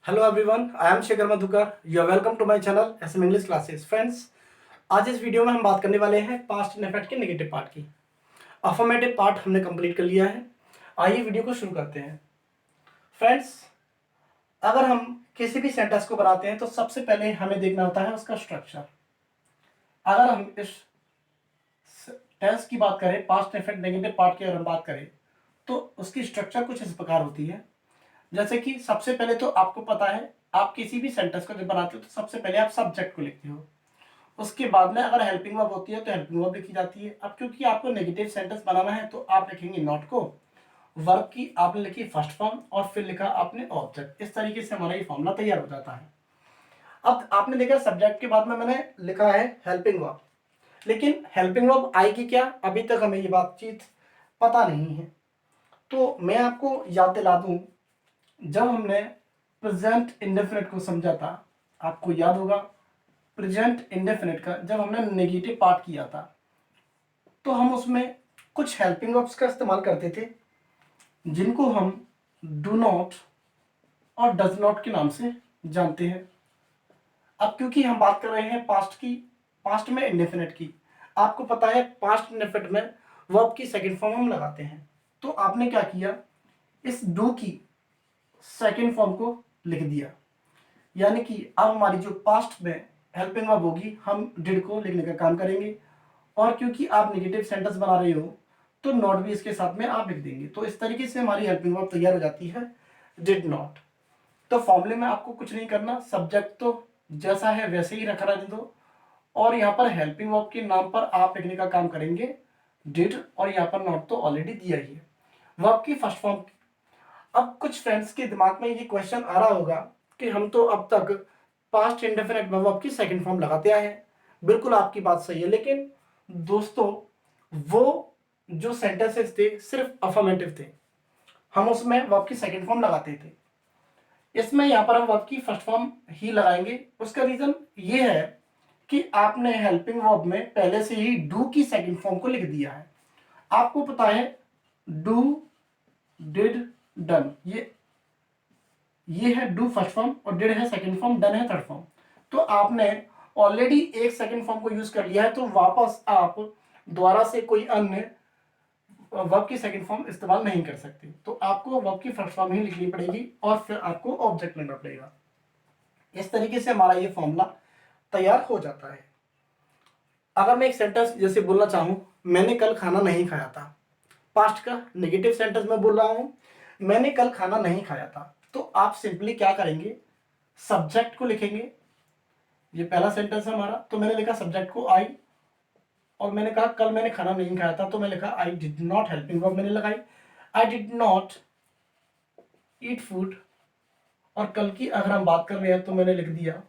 Hello everyone, I am Shekhar Madhukar. You are welcome to my channel SM English classes. Friends, आज इस video में हम बात करने वाले हैं पास्ट इनडेफिनिट के नेगेटिव पार्ट की। अफर्मेटिव पार्ट हमने कंप्लीट कर लिया है। आइए वीडियो को शुरू करते हैं। फ्रेंड्स, अगर हम किसी भी सेंटेंस को बनाते हैं तो सबसे पहले हमें देखना होता है उसका स्ट्रक्चर। अगर हम इस टेंस की बात करें, पास्ट इनडेफिनिट नेगेटिव पार्ट की अगर हम बात करें तो उसकी स्ट्रक्चर कुछ इस प्रकार होती है। जैसे कि सबसे पहले तो आपको पता है, आप किसी भी सेंटेंस को जब बनाते हो तो सबसे पहले आप सब्जेक्ट को लिखते हो। उसके बाद में अगर हेल्पिंग वर्ब होती है तो हेल्पिंग वर्ब लिखी जाती है। अब क्योंकि आपको नेगेटिव सेंटेंस बनाना है तो आप लिखेंगे नॉट को, वर्ब की आपने लिखी फर्स्ट फॉर्म और फिर लिखा आपने ऑब्जेक्ट। इस तरीके से हमारा ये फॉर्मूला तैयार हो जाता है। अब आपने देखा सब्जेक्ट के बाद में मैंने लिखा है हेल्पिंग वर्ब, लेकिन हेल्पिंग वर्ब आएगी क्या, अभी तक हमें ये बातचीत पता नहीं है। तो मैं आपको याद दिला दूं, जब हमने प्रेजेंट इंडेफिनिट को समझा था, आपको याद होगा प्रेजेंट इंडेफिनिट का जब हमने नेगेटिव पार्ट किया था तो हम उसमें कुछ हेल्पिंग वर्ब्स का इस्तेमाल करते थे जिनको हम डू नॉट और डज नॉट के नाम से जानते हैं। अब क्योंकि हम बात कर रहे हैं पास्ट की, पास्ट में इंडेफिनिट की, आपको पता है पास्ट इंडेफिनिट में वर्ब की सेकंड फॉर्म हम लगाते हैं। तो आपने क्या किया, इस डू की सेकंड फॉर्म को लिख दिया, यानी कि अब हमारी जो पास्ट में हेल्पिंग वर्ब होगी हम डिड को लिखने का काम करेंगे। और क्योंकि आप नेगेटिव सेंटेंस बना रहे हो तो नॉट भी इसके साथ में आप लिख देंगे। तो इस तरीके से हमारी हेल्पिंग वर्ब तैयार हो जाती है, डिड नॉट। तो फॉर्मूले में आपको कुछ नहीं करना, सब्जेक्ट तो जैसा है वैसे ही रखा रहने दो और यहाँ पर हेल्पिंग वर्ब के नाम पर आप लिखने का काम करेंगे डिड, और यहाँ पर नॉट तो ऑलरेडी दिया ही है वर्ब की फर्स्ट फॉर्म। अब कुछ फ्रेंड्स के दिमाग में ये क्वेश्चन आ रहा होगा कि हम तो अब तक पास्ट इंडेफिनिट में वर्ब की सेकंड फॉर्म लगाते आए हैं। बिल्कुल आपकी बात सही है, लेकिन दोस्तों वो जो सेंटेंसेस थे सिर्फ अफर्मेटिव थे, हम उसमें वर्ब की सेकंड फॉर्म लगाते थे। इसमें यहाँ पर हम वर्ब की फर्स्ट फॉर्म ही लगाएंगे। उसका रीजन ये है कि आपने हेल्पिंग वर्ब में पहले से ही डू की सेकंड फॉर्म को लिख दिया है। आपको पता है डू, डिड, डन, ये है डू फर्स्ट फॉर्म और डिड है सेकंड फॉर्म, डन है थर्ड फॉर्म। तो आपने ऑलरेडी एक सेकंड फॉर्म को यूज कर लिया है, तो वापस आप दोबारा से कोई अन्य वर्ब की सेकंड फॉर्म इस्तेमाल नहीं कर सकते। तो आपको वर्ब की फर्स्ट फॉर्म ही लिखनी पड़ेगी और फिर आपको ऑब्जेक्ट लेना पड़ेगा। इस तरीके से हमारा ये फॉर्मूला तैयार हो जाता है। अगर मैं एक सेंटेंस जैसे बोलना चाहूं, मैंने कल खाना नहीं खाया था, पास्ट का नेगेटिव सेंटेंस में बोल रहा हूं, मैंने कल खाना नहीं खाया था, तो आप सिंपली क्या करेंगे, सब्जेक्ट को लिखेंगे। ये पहला सेंटेंस है हमारा, तो मैंने लिखा सब्जेक्ट को आई और मैंने कहा कल मैंने खाना नहीं खाया था, तो मैं लिखा I did not, helping verb मैंने लगाई I did not eat food. और कल की अगर हम बात कर रहे हैं तो मैंने लिख दिया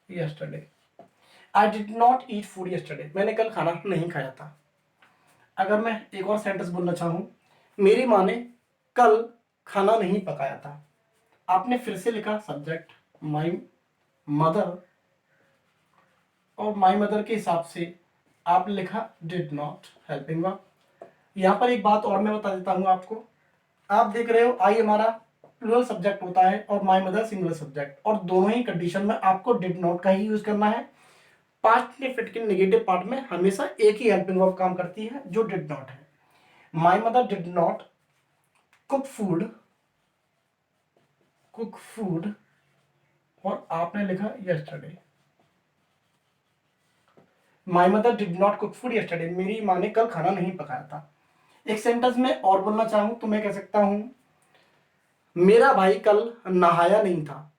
yesterday, I did not eat food yesterday, मैंने कल खाना नहीं खाया था। अगर मैं एक और सेंटेंस बोलना चाहूं, मेरी माँ ने कल खाना नहीं पकाया था, आपने फिर से लिखा सब्जेक्ट माई मदर और माई मदर के हिसाब से आप लिखा डिड नॉट, हेल्पिंग वर्ब। यहाँ पर एक बात और मैं बता देता हूँ आपको, आप देख रहे हो आई हमारा प्लूरल सब्जेक्ट होता है और माई मदर सिंगुलर सब्जेक्ट, और दोनों ही कंडीशन में आपको डिड नॉट का ही यूज करना है। पास्ट इंडेफिनिट के नेगेटिव पार्ट में हमेशा एक ही हेल्पिंग वर्ब काम करती है जो डिड नॉट है। My mother did not cook food और आपने लिखा yesterday, my mother did not cook food yesterday, मेरी माँ ने कल खाना नहीं पकाया था। एक सेंटेंस में और बोलना चाहूं तो मैं कह सकता हूं, मेरा भाई कल नहाया नहीं था,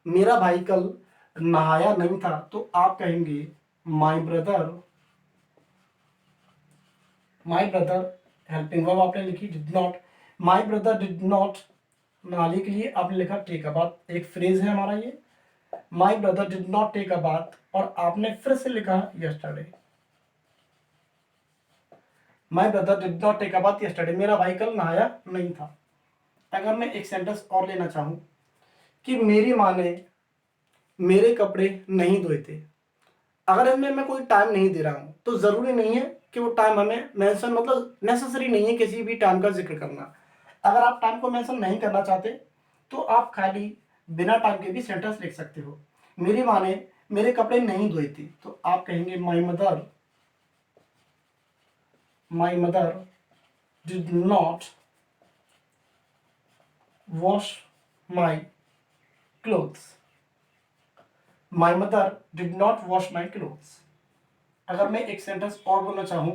मेरा भाई कल नहाया नहीं था, तो आप कहेंगे my brother, my brother helping verb आपने लिखी did not, my brother did not, नहाने के लिए आपने लिखा टेक अ बाथ। एक फ्रेज है हमारा ये, my brother did not take a bath, और आपने फिर से लिखा yesterday, my brother did not take a bath yesterday, मेरा भाई कल नहाया नहीं था। अगर मैं एक सेंटेंस और लेना चाहूं कि मेरी माँ ने मेरे कपड़े नहीं धोए थे, अगर इनमें मैं कोई टाइम नहीं दे रहा हूं तो जरूरी नहीं है कि वो टाइम हमें मेंशन, मतलब नेसेसरी नहीं है किसी भी टाइम का जिक्र करना। अगर आप टाइम को मेंशन नहीं करना चाहते तो आप खाली बिना टाइम के भी सेंटेंस लिख सकते हो। मेरी माँ ने मेरे कपड़े नहीं धोए थे, तो आप कहेंगे my mother did not wash my clothes. My mother did not wash my clothes. अगर मैं एक सेंटेंस और बोलना चाहूं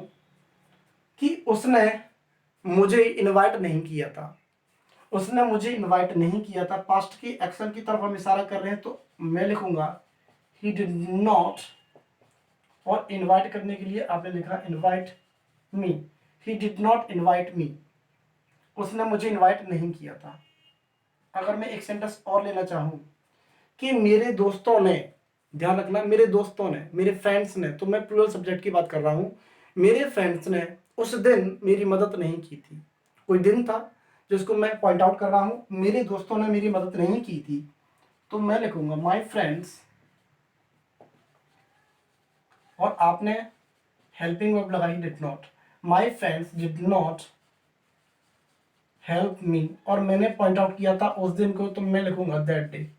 कि उसने मुझे इनवाइट नहीं किया था, उसने मुझे इनवाइट नहीं किया था, पास्ट की एक्शन की तरफ हम इशारा कर रहे हैं, तो मैं लिखूंगा ही डिड नॉट, और इनवाइट करने के लिए आपने लिखा invite me. He did not invite me, उसने मुझे इनवाइट नहीं किया था। अगर मैं एक सेंटेंस और लेना चाहूं कि मेरे दोस्तों ने, ध्यान रखना मेरे दोस्तों ने, मेरे फ्रेंड्स ने, तो मैं प्लूरल सब्जेक्ट की बात कर रहा हूं, मेरे फ्रेंड्स ने उस दिन मेरी मदद नहीं की थी। कोई दिन था जिसको मैं पॉइंट आउट कर रहा हूं, मेरे दोस्तों ने मेरी मदद नहीं की थी, तो मैं लिखूंगा माई फ्रेंड्स, और आपने हेल्पिंग वर्ब लगाई did not. My friends did not help me, और मैंने पॉइंट आउट किया था उस दिन को, तो मैं लिखूंगा that day.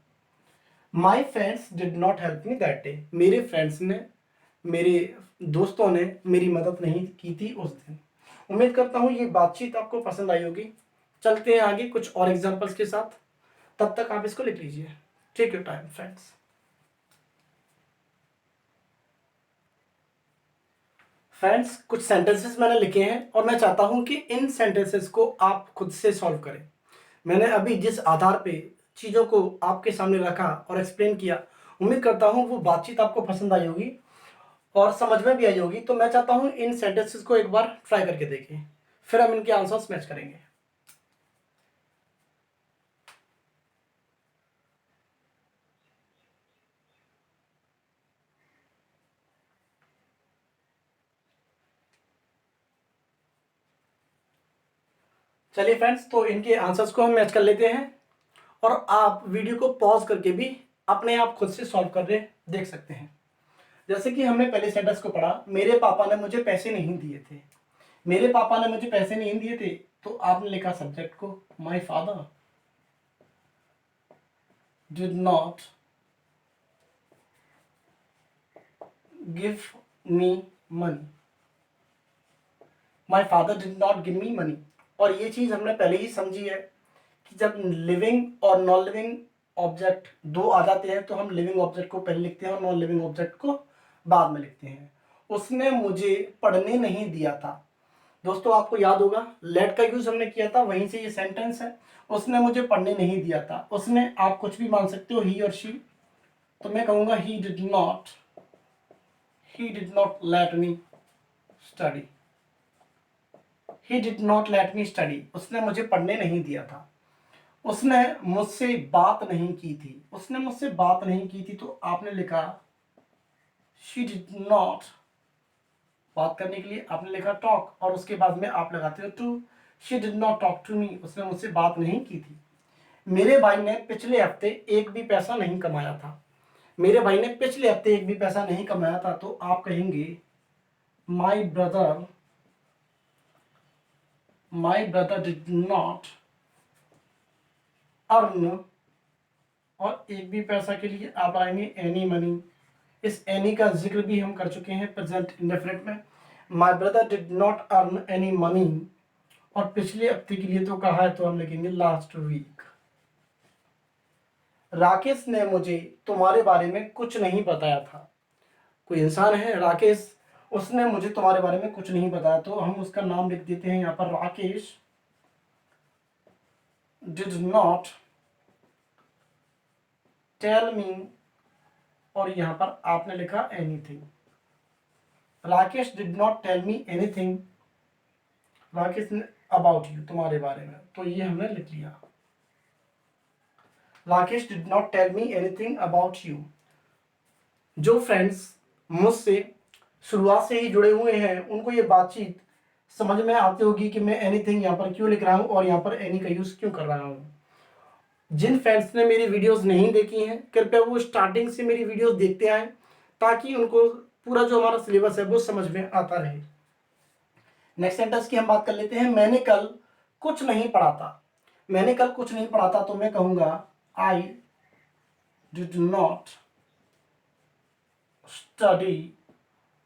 My friends did not help me that day, मेरे फ्रेंड्स ने, मेरे दोस्तों ने मेरी मदद नहीं की थी उस दिन। उम्मीद करता हूँ ये बातचीत आपको पसंद आई होगी। चलते हैं आगे कुछ और एग्जांपल्स के साथ, तब तक आप इसको लिख लीजिए। Take your time friends. Friends, कुछ सेंटेंसेस मैंने लिखे हैं और मैं चाहता हूं कि इन सेंटेंसेस को आप खुद से सॉल्व करें। मैंने अभी जिस आधार पे चीज़ों को आपके सामने रखा और एक्सप्लेन किया, उम्मीद करता हूं वो बातचीत आपको पसंद आई होगी और समझ में भी आई होगी। तो मैं चाहता हूं इन सेंटेंसेस को एक बार ट्राई करके देखें, फिर हम इनके आंसर्स मैच करेंगे। चलिए फ्रेंड्स, तो इनके आंसर्स को हम मैच कर लेते हैं और आप वीडियो को पॉज करके भी अपने आप खुद से सॉल्व कर रहे देख सकते हैं। जैसे कि हमने पहले सेंटेंस को पढ़ा, मेरे पापा ने मुझे पैसे नहीं दिए थे। मेरे पापा ने मुझे पैसे नहीं दिए थे, तो आपने लिखा सब्जेक्ट को my father did not give me money. My father did not give me money. और ये चीज हमने पहले ही समझी है कि जब लिविंग और नॉन लिविंग ऑब्जेक्ट दो आ जाते हैं, तो हम लिविंग ऑब्जेक्ट को पहले लिखते हैं और नॉन लिविंग ऑब्जेक्ट को बाद में लिखते हैं। उसने मुझे पढ़ने नहीं दिया था। दोस्तों, आपको याद होगा लेट का यूज हमने किया था, वहीं से ये सेंटेंस है। उसने मुझे पढ़ने नहीं दिया था। उसने आप कुछ भी मान सकते हो, ही और शी, तो मैं कहूंगा he did not let me study. He did not let me study, उसने मुझे पढ़ने नहीं दिया था। उसने मुझसे बात नहीं की थी। उसने मुझसे बात नहीं की थी, तो आपने लिखा शी डिड नॉट, बात करने के लिए आपने लिखा टॉक, और उसके बाद में आप लगाते हो to. She did not talk to me, उसने मुझसे बात नहीं की थी। मेरे भाई ने पिछले हफ्ते एक भी पैसा नहीं कमाया था। मेरे भाई ने पिछले हफ्ते एक भी पैसा नहीं कमाया था, तो आप कहेंगे my brother did not earn, और एक भी पैसा के लिए आप आएंगे एनी मनी। इस एनी का जिक्र भी हम कर चुके हैं प्रेजेंट इंडेफिनिट में। माई brother did not earn any money, और पिछले हफ्ते के लिए तो कहा है, तो हम लिखेंगे लास्ट वीक। राकेश ने मुझे तुम्हारे बारे में कुछ नहीं बताया था। कोई इंसान है राकेश, उसने मुझे तुम्हारे बारे में कुछ नहीं बताया, तो हम उसका नाम लिख देते हैं यहाँ पर Rakesh did not tell me, और यहाँ पर आपने लिखा anything. Rakesh did not tell me anything, Rakesh ने अबाउट यू, तुम्हारे बारे में, तो ये हमने लिख लिया। Rakesh did not tell me anything about you. जो फ्रेंड्स मुझसे शुरुआत से ही जुड़े हुए हैं, उनको ये बातचीत समझ में आती होगी कि मैं एनीथिंग यहाँ पर क्यों लिख रहा हूँ और यहाँ पर एनी का यूज क्यों कर रहा हूँ। जिन फ्रेंड्स ने मेरी वीडियोस नहीं देखी हैं, कृपया वो स्टार्टिंग से मेरी वीडियोस देखते आए, ताकि उनको पूरा जो हमारा सिलेबस है वो समझ में आता रहे। नेक्स्ट सेंटेंस की हम बात कर लेते हैं। मैंने कल कुछ नहीं पढ़ा था। मैंने कल कुछ नहीं पढ़ा था, तो मैं कहूँगा आई डिड नॉट स्टडी,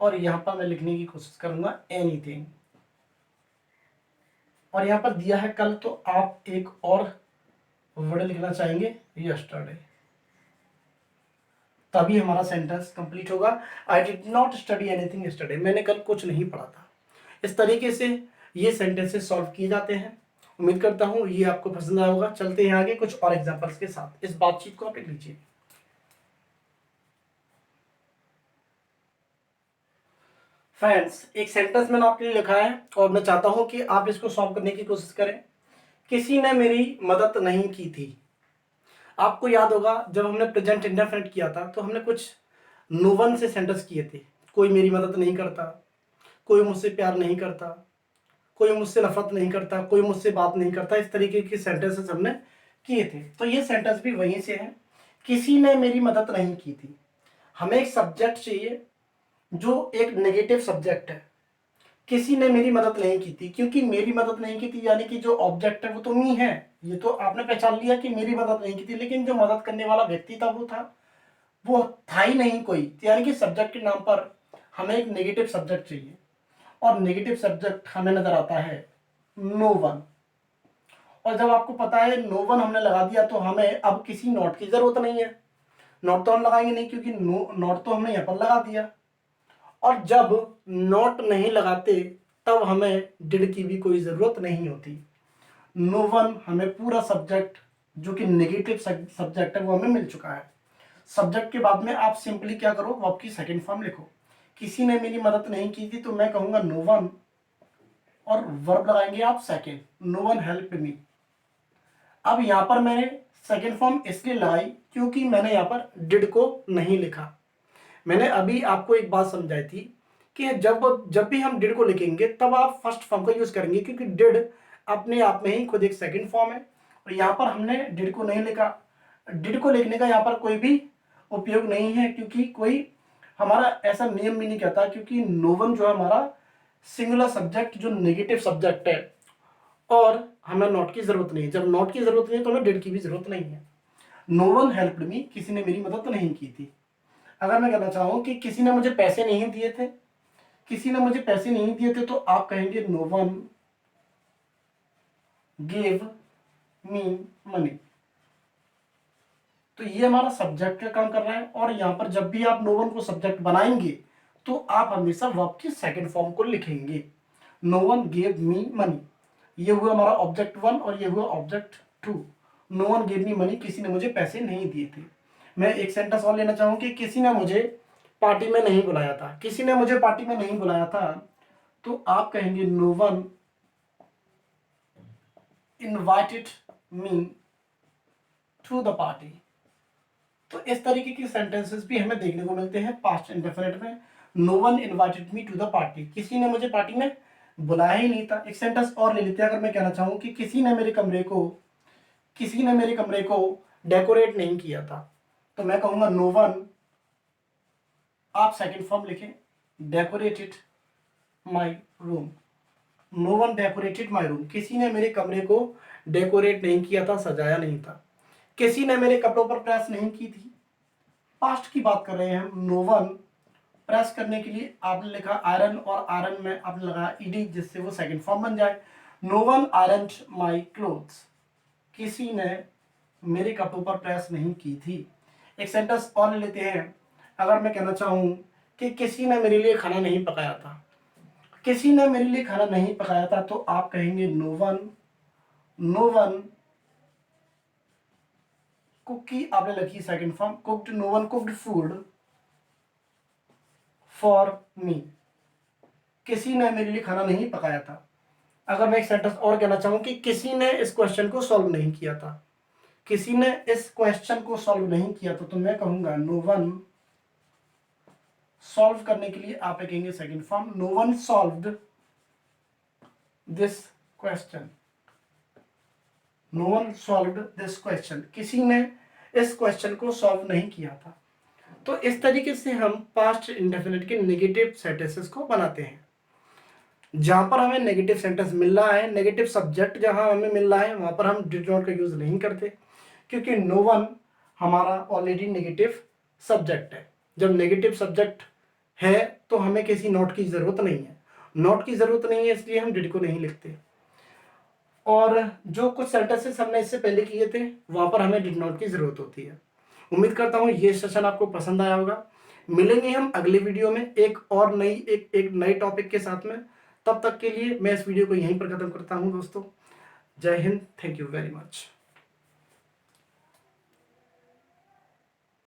और यहां पर मैं लिखने की कोशिश करूंगा एनीथिंग, और यहां पर दिया है कल, तो आप एक और वर्ड लिखना चाहेंगे यस्टरडे, तभी हमारा सेंटेंस कंप्लीट होगा। I did not study anything yesterday, मैंने कल कुछ नहीं पढ़ा था। इस तरीके से ये सेंटेंसेस सॉल्व किए जाते हैं। उम्मीद करता हूं ये आपको पसंद आया होगा। चलते हैं आगे कुछ और एग्जांपल्स के साथ। इस बातचीत को आप लिख लीजिए। फ्रेंड्स, एक सेंटेंस मैंने आपके लिए लिखा है और मैं चाहता हूं कि आप इसको सॉल्व करने की कोशिश करें। किसी ने मेरी मदद नहीं की थी। आपको याद होगा जब हमने प्रेजेंट इंडेफिनिट किया था तो हमने कुछ नो वन से सेंटेंस किए थे। कोई मेरी मदद नहीं करता, कोई मुझसे प्यार नहीं करता, कोई मुझसे नफरत नहीं करता, कोई मुझसे बात नहीं करता। इस तरीके के सेंटेंसेस हमने किए थे। तो ये सेंटेंस भी वहीं से है। किसी ने मेरी मदद नहीं की थी। हमें एक सब्जेक्ट चाहिए जो एक नेगेटिव सब्जेक्ट है। किसी ने मेरी मदद नहीं की थी, क्योंकि मेरी मदद नहीं की थी यानी कि जो ऑब्जेक्ट है वो तो मी है। ये तो आपने पहचान लिया कि मेरी मदद नहीं की थी, लेकिन जो मदद करने वाला व्यक्ति था वो था ही नहीं कोई। तो यानी कि सब्जेक्ट के नाम पर हमें एक नेगेटिव सब्जेक्ट चाहिए, और नेगेटिव सब्जेक्ट हमें नजर आता है नो वन। और जब आपको पता है नो वन हमने लगा दिया तो हमें अब किसी नॉट की जरूरत नहीं है। नॉट तो हम लगाएंगे नहीं, क्योंकि नॉट तो हमने यहाँ पर लगा दिया। और जब नॉट नहीं लगाते तब हमें डिड की भी कोई जरूरत नहीं होती। नो वन हमें पूरा सब्जेक्ट जो कि नेगेटिव सब्जेक्ट है वो हमें मिल चुका है। सब्जेक्ट के बाद में आप सिंपली क्या करो, वर्ब की सेकंड फॉर्म लिखो। किसी ने मेरी मदद नहीं की थी तो मैं कहूंगा नो वन, और वर्ब लगाएंगे आप second, no one help me. अब यहां पर मैंने सेकंड फॉर्म इसलिए लगाई क्योंकि मैंने यहां पर डिड को नहीं लिखा। मैंने अभी आपको एक बात समझाई थी कि जब जब भी हम डिड को लिखेंगे तब आप फर्स्ट फॉर्म का यूज करेंगे, क्योंकि डिड अपने आप में ही खुद एक सेकंड फॉर्म है। और यहाँ पर हमने डिड को नहीं लिखा। डिड को लिखने का यहाँ पर कोई भी उपयोग नहीं है, क्योंकि कोई हमारा ऐसा नियम भी नहीं कहता, क्योंकि नो वन जो है हमारा सिंगुलर सब्जेक्ट जो नेगेटिव सब्जेक्ट है, और हमें नॉट की जरूरत नहीं है। जब नॉट की जरूरत नहीं है तो हमें डिड की भी जरूरत नहीं है। नो वन हेल्प्ड मी, किसी ने मेरी मदद नहीं की थी। अगर मैं कहना चाहूं कि किसी ने मुझे पैसे नहीं दिए थे, किसी ने मुझे पैसे नहीं दिए थे, तो आप कहेंगे no one gave me money. तो ये हमारा सब्जेक्ट का काम कर रहा है। और यहां पर जब भी आप नो वन को सब्जेक्ट बनाएंगे तो आप हमेशा वर्ब की सेकंड फॉर्म को लिखेंगे। No one gave me money, ये हुआ हमारा ऑब्जेक्ट वन और ये हुआ object two. No one gave me money, किसी ने मुझे पैसे नहीं दिए थे। मैं एक सेंटेंस और लेना चाहूँ कि किसी ने मुझे पार्टी में नहीं बुलाया था। किसी ने मुझे पार्टी में नहीं बुलाया था, तो आप कहेंगे no one invited me to the party. तो इस तरीके के सेंटेंसेस भी हमें देखने को मिलते हैं पास्ट इंडेफिनिट में। No one invited me to the party, किसी ने मुझे पार्टी में बुलाया ही नहीं था। एक सेंटेंस और ले लेते हैं। अगर मैं कहना चाहूँ कि किसी ने मेरे कमरे को डेकोरेट नहीं किया था, तो मैं कहूंगा नो वन, आप सेकंड फॉर्म लिखें, decorated my room. No one decorated my room, किसी ने मेरे कमरे को डेकोरेट नहीं किया था, सजाया नहीं था। किसी ने मेरे कपड़ों पर प्रेस नहीं की थी। पास्ट की बात कर रहे हैं हम। नो वन प्रेस करने के लिए आपने लिखा आयरन, और आयरन में आपने लगाया ईडी, जिससे वो सेकंड फॉर्म बन जाए। No one iron my clothes, किसी ने मेरे कपड़ों पर प्रेस नहीं की थी। एक सेंटेंस और ले लेते हैं। अगर मैं कहना चाहूं कि किसी ने मेरे लिए खाना नहीं पकाया था, किसी ने मेरे लिए खाना नहीं पकाया था, तो आप कहेंगे नो वन कुकी, आपने लिखी second form cooked, no one cooked food for me, किसी ने मेरे लिए खाना नहीं पकाया था। अगर मैं एक सेंटेंस और कहना चाहूं कि किसी ने इस क्वेश्चन को सॉल्व नहीं किया था, किसी ने इस क्वेश्चन को सॉल्व नहीं किया था, तो मैं कहूंगा नो वन सॉल्व करने के लिए आप लिखेंगे second form, no one solved this question. No one solved this question, किसी ने इस क्वेश्चन को सॉल्व नहीं किया था। तो इस तरीके से हम पास्ट इंडेफिनिट के नेगेटिव सेंटेंसेस को बनाते हैं। जहां पर हमें नेगेटिव सेंटेंस मिल रहा है, नेगेटिव सब्जेक्ट जहां हमें मिल रहा है, वहां पर हम डिड नॉट का यूज नहीं करते, क्योंकि नो वन हमारा ऑलरेडी नेगेटिव सब्जेक्ट है। जब नेगेटिव सब्जेक्ट है तो हमें किसी नोट की ज़रूरत नहीं है, नोट की ज़रूरत नहीं है, इसलिए हम डिड को नहीं लिखते। और जो कुछ सेंटेंसेस हमने इससे पहले किए थे वहाँ पर हमें डिड नॉट की ज़रूरत होती है। उम्मीद करता हूँ ये सेशन आपको पसंद आया होगा। मिलेंगे हम अगले वीडियो में एक और एक नए टॉपिक के साथ में। तब तक के लिए मैं इस वीडियो को यहीं पर खत्म करता हूँ दोस्तों। जय Hind, thank you very much.